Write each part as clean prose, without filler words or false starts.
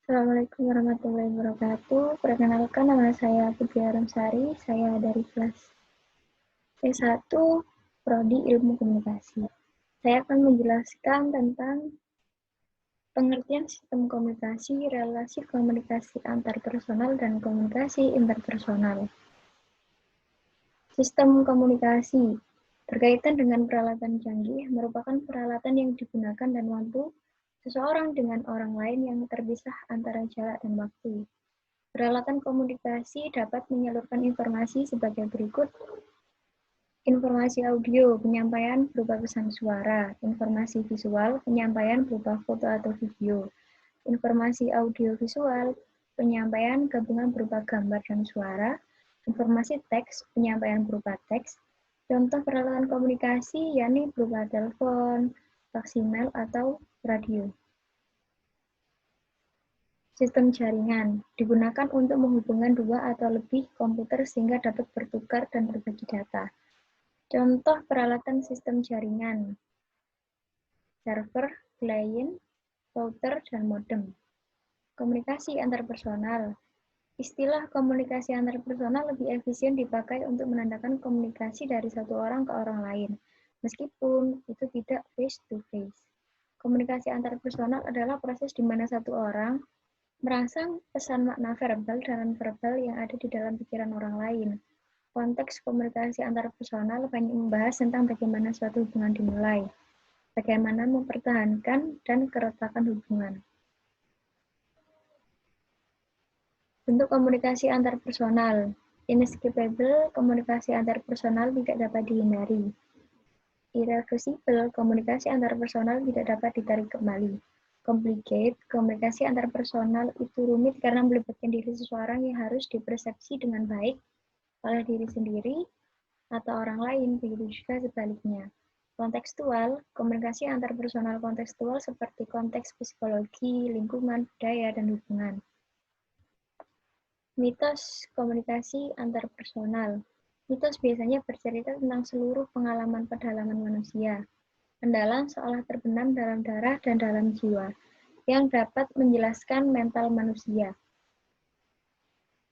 Assalamualaikum warahmatullahi wabarakatuh. Perkenalkan, nama saya Putri Aramsari. Saya dari kelas C1 Prodi Ilmu Komunikasi. Saya akan menjelaskan tentang pengertian sistem komunikasi, relasi komunikasi antarpersonal, dan komunikasi interpersonal. Sistem komunikasi berkaitan dengan peralatan canggih merupakan peralatan yang digunakan dan mampu seseorang dengan orang lain yang terpisah antara jarak dan waktu. Peralatan komunikasi dapat menyalurkan informasi sebagai berikut. Informasi audio, penyampaian berupa pesan suara. Informasi visual, penyampaian berupa foto atau video. Informasi audio visual, penyampaian gabungan berupa gambar dan suara. Informasi teks, penyampaian berupa teks. Contoh peralatan komunikasi yakni berupa telepon, faksimal, atau radio. Sistem jaringan digunakan untuk menghubungkan dua atau lebih komputer sehingga dapat bertukar dan berbagi data. Contoh peralatan sistem jaringan: server, klien, router, dan modem. Komunikasi antarpersonal. Istilah komunikasi antarpersonal lebih efisien dipakai untuk menandakan komunikasi dari satu orang ke orang lain, meskipun itu tidak face-to-face. Komunikasi antarpersonal adalah proses di mana satu orang merangsang pesan makna verbal dan non-verbal yang ada di dalam pikiran orang lain. Konteks komunikasi antarpersonal banyak membahas tentang bagaimana suatu hubungan dimulai, bagaimana mempertahankan, dan keretakan hubungan. Bentuk komunikasi antarpersonal. Inescapable, komunikasi antarpersonal tidak dapat dihindari. Irreversible, komunikasi antarpersonal tidak dapat ditarik kembali. Complicate, komunikasi antarpersonal itu rumit karena melibatkan diri seseorang yang harus dipersepsi dengan baik oleh diri sendiri atau orang lain, begitu juga sebaliknya. Kontekstual, komunikasi antarpersonal kontekstual seperti konteks psikologi, lingkungan, budaya, dan hubungan. Mitos komunikasi antarpersonal. Mitos biasanya bercerita tentang seluruh pengalaman pedalaman manusia. Pendalang seolah terbenam dalam darah dan dalam jiwa, yang dapat menjelaskan mental manusia.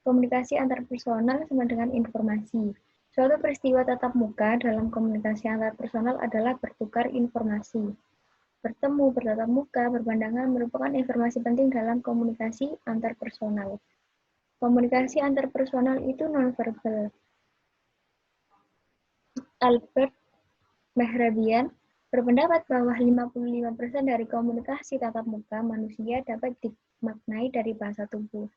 Komunikasi antarpersonal sama dengan informasi. Suatu peristiwa tatap muka dalam komunikasi antarpersonal adalah bertukar informasi. Bertemu, bertatap muka, berpandangan merupakan informasi penting dalam komunikasi antarpersonal. Komunikasi antarpersonal itu nonverbal. Albert Mehrabian berpendapat bahwa 55% dari komunikasi tatap muka manusia dapat dimaknai dari bahasa tubuh,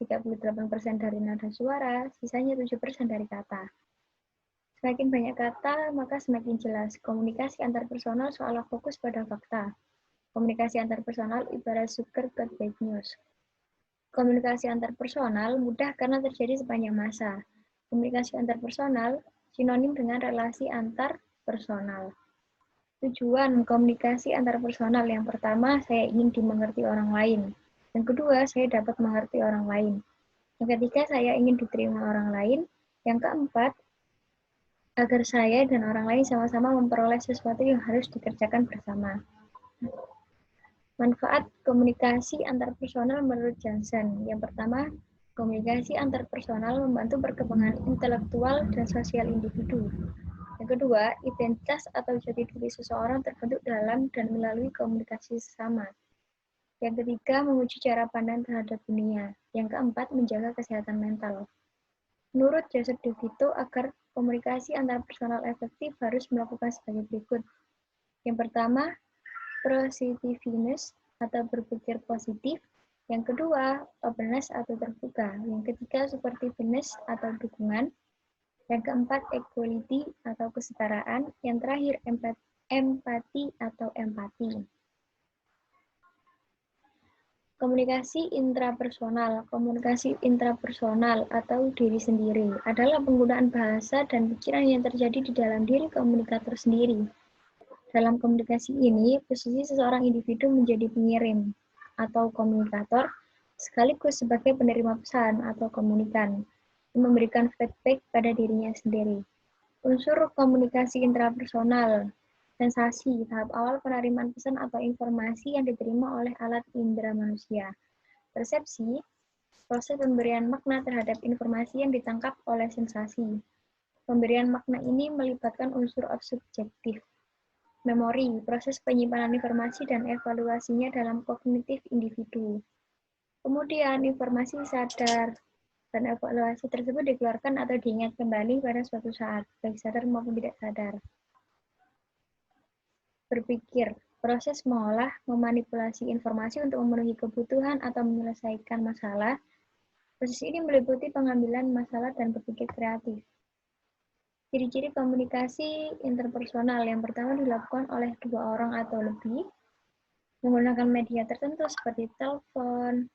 38% dari nada suara, sisanya 7% dari kata. Semakin banyak kata, maka semakin jelas. Komunikasi antarpersonal seolah fokus pada fakta. Komunikasi antarpersonal ibarat sugar coat bad news. Komunikasi antarpersonal mudah karena terjadi sepanjang masa. Komunikasi antarpersonal sinonim dengan relasi antarpersonal. Tujuan komunikasi antarpersonal: yang pertama, saya ingin dimengerti orang lain. Yang kedua, saya dapat mengerti orang lain. Yang ketiga, saya ingin diterima orang lain. Yang keempat, agar saya dan orang lain sama-sama memperoleh sesuatu yang harus dikerjakan bersama. Manfaat komunikasi antarpersonal menurut Johnson. Yang pertama, komunikasi antarpersonal membantu perkembangan intelektual dan sosial individu. Yang kedua, identitas atau jati diri seseorang terbentuk dalam dan melalui komunikasi sesama. Yang ketiga, menguji cara pandang terhadap dunia. Yang keempat, menjaga kesehatan mental. Menurut Joseph DeVito, agar komunikasi antarpersonal efektif harus melakukan sebagai berikut. Yang pertama, positiveness atau berpikir positif. Yang kedua, openness atau terbuka. Yang ketiga, supportiveness atau dukungan. Yang keempat, equality atau kesetaraan. Yang terakhir, empati atau empati. Komunikasi intrapersonal. Komunikasi intrapersonal atau diri sendiri adalah penggunaan bahasa dan pikiran yang terjadi di dalam diri komunikator sendiri. Dalam komunikasi ini, posisi seseorang individu menjadi pengirim atau komunikator, sekaligus sebagai penerima pesan atau komunikan, yang memberikan feedback pada dirinya sendiri. Unsur komunikasi intrapersonal. Sensasi, tahap awal penerimaan pesan atau informasi yang diterima oleh alat indera manusia. Persepsi, proses pemberian makna terhadap informasi yang ditangkap oleh sensasi. Pemberian makna ini melibatkan unsur subjektif. Memori, proses penyimpanan informasi dan evaluasinya dalam kognitif individu. Kemudian, informasi sadar dan evaluasi tersebut dikeluarkan atau diingat kembali pada suatu saat, baik sadar maupun tidak sadar. Berpikir, proses mengolah, memanipulasi informasi untuk memenuhi kebutuhan atau menyelesaikan masalah. Proses ini meliputi pengambilan masalah dan berpikir kreatif. Ciri-ciri komunikasi interpersonal yang pertama dilakukan oleh dua orang atau lebih, menggunakan media tertentu seperti telepon,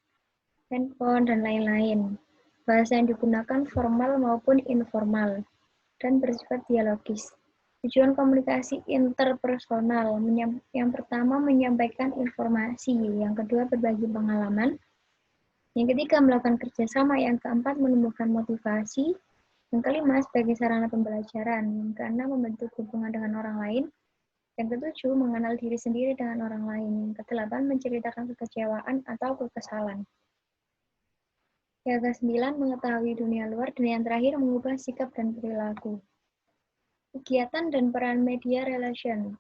handphone, dan lain-lain. Bahasa yang digunakan formal maupun informal, dan bersifat dialogis. Tujuan komunikasi interpersonal, yang pertama menyampaikan informasi, yang kedua berbagi pengalaman, yang ketiga melakukan kerjasama, yang keempat menumbuhkan motivasi, yang kelima sebagai sarana pembelajaran, yang keenam membentuk hubungan dengan orang lain, yang ketujuh mengenal diri sendiri dengan orang lain, yang kedelapan menceritakan kekecewaan atau kekesalan. Yang ke-9 mengetahui dunia luar, dan yang terakhir mengubah sikap dan perilaku. Kegiatan dan peran media relation.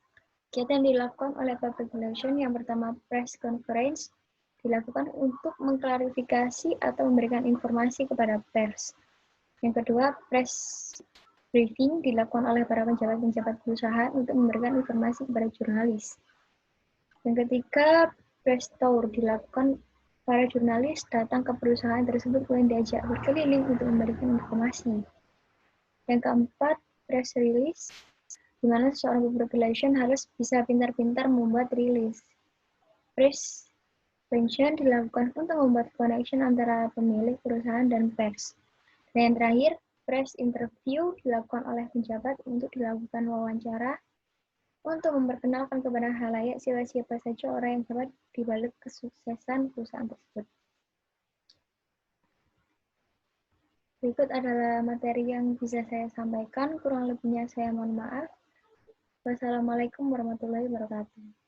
Kegiatan yang dilakukan oleh public relation yang pertama press conference dilakukan untuk mengklarifikasi atau memberikan informasi kepada pers. Yang kedua, press briefing dilakukan oleh para pejabat-pejabat perusahaan untuk memberikan informasi kepada jurnalis. Yang ketiga, press tour dilakukan para jurnalis datang ke perusahaan tersebut kemudian diajak berkeliling untuk memberikan informasi. Yang keempat, press release, di mana seorang public relation harus bisa pintar-pintar membuat rilis. Press function dilakukan untuk membuat connection antara pemilik perusahaan dan pers. Dan yang terakhir, press interview dilakukan oleh pejabat untuk dilakukan wawancara untuk memperkenalkan kepada khalayak siapa saja orang yang dapat dibalik kesuksesan perusahaan tersebut. Berikut adalah materi yang bisa saya sampaikan, kurang lebihnya saya mohon maaf. Wassalamualaikum warahmatullahi wabarakatuh.